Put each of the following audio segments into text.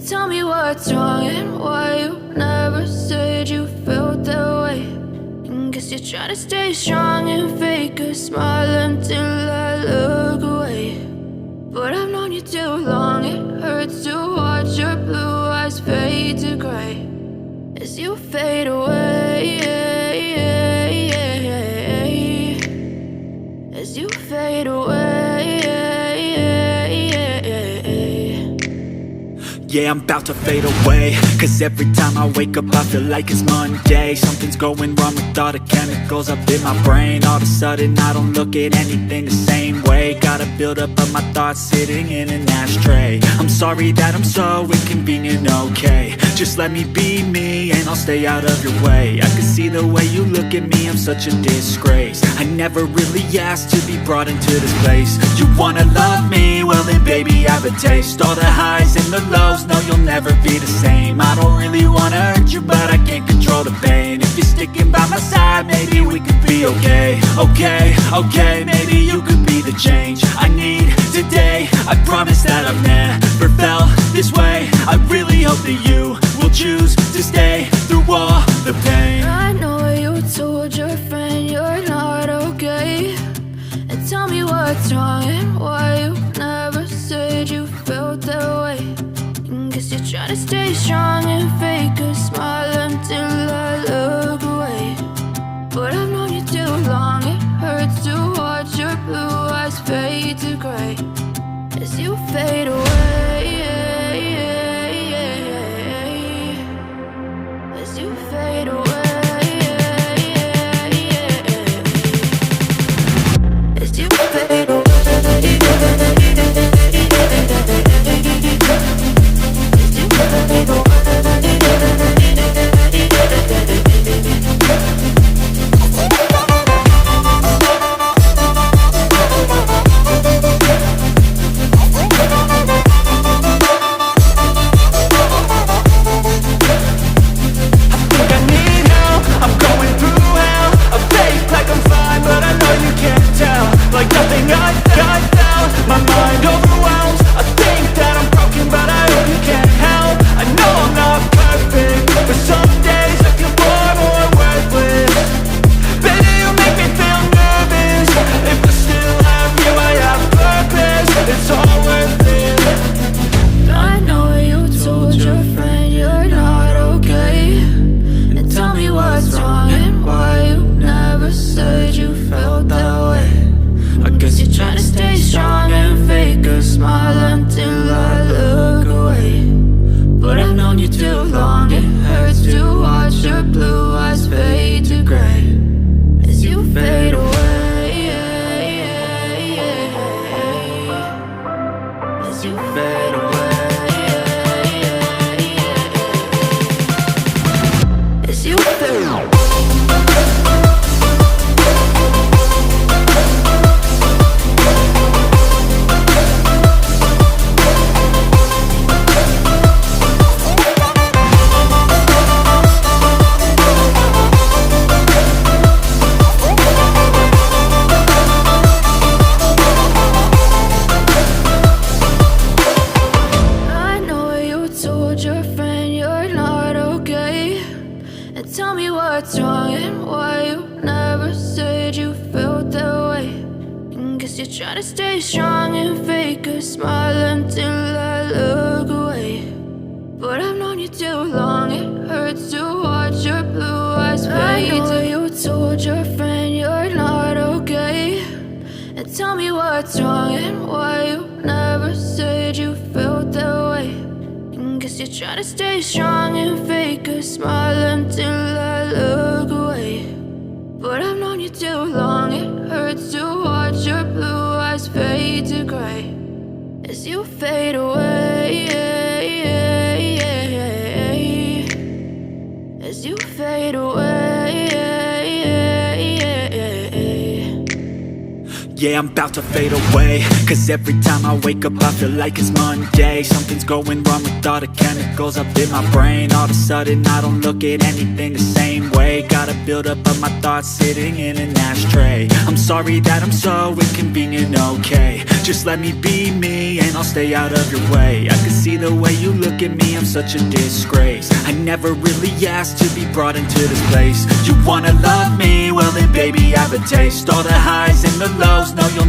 Tell me what's wrong and why you never said you felt that way. And guess you're trying to stay strong and fake a smile until I look away. But I've known you too long, it hurts to watch your blue eyes fade to gray as you fade away, as you fade away. Yeah, I'm about to fade away, cause every time I wake up I feel like it's Monday. Something's going wrong with all the chemicals up in my brain. All of a sudden I don't look at anything the same way. Got a build up of my thoughts sitting in an ashtray. I'm sorry that I'm so inconvenient, okay. Just let me be me and I'll stay out of your way. I can see the way you look at me, I'm such a disgrace. I never really asked to be brought into this place. You wanna love me? Well then baby have a taste. All the highs and the lows, no you'll never be the same. I don't really wanna hurt you but I can't control the pain. If you're sticking by my side maybe we could be okay. Okay, maybe you could be the change I need today. I promise that I've never felt this way. I really hope that you will choose to stay through all the pain. I know you told your friend you're not okay. And tell me what's wrong and why you never said you felt that way. And guess you're trying to stay strong and fake a smile until I look away. But I've known you too long, it hurts to watch your blue eyes fade to gray as you fade away, as you fade away. As you fade away. Try to stay strong and fake a smile until I look away. But I've known you too long, it hurts to watch your blue eyes fade to gray as you fade away, as you fade away. Yeah, I'm about to fade away, cause every time I wake up I feel like it's Monday. Something's going wrong with all the chemicals up in my brain. All of a sudden I don't look at anything the same way. Got a build up of my thoughts sitting in an ashtray. I'm sorry that I'm so inconvenient, okay. Just let me be me and I'll stay out of your way. I can see the way you look at me, I'm such a disgrace. I never really asked to be brought into this place. You wanna love me? Well then baby have a taste. All the highs and the lows, no you'll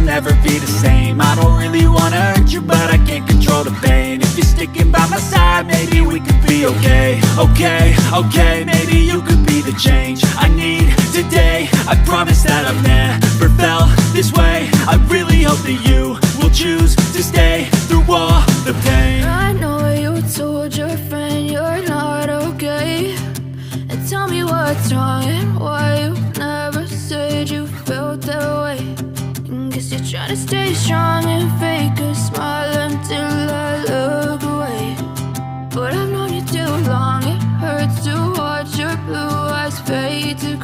never be the same. I don't really wanna hurt you but I can't control the pain. If you're sticking by my side, maybe we could be okay. Okay, maybe you could be the change I need today. I promise that I've never felt this way. I really hope that you will choose to stay through all the pain. I know you told your friend you're not okay, and tell me what's wrong and why you never said you felt that way. Guess you're trying to stay strong and fake a smile until I look away. But I've known you too long, it hurts to watch your blue eyes fade to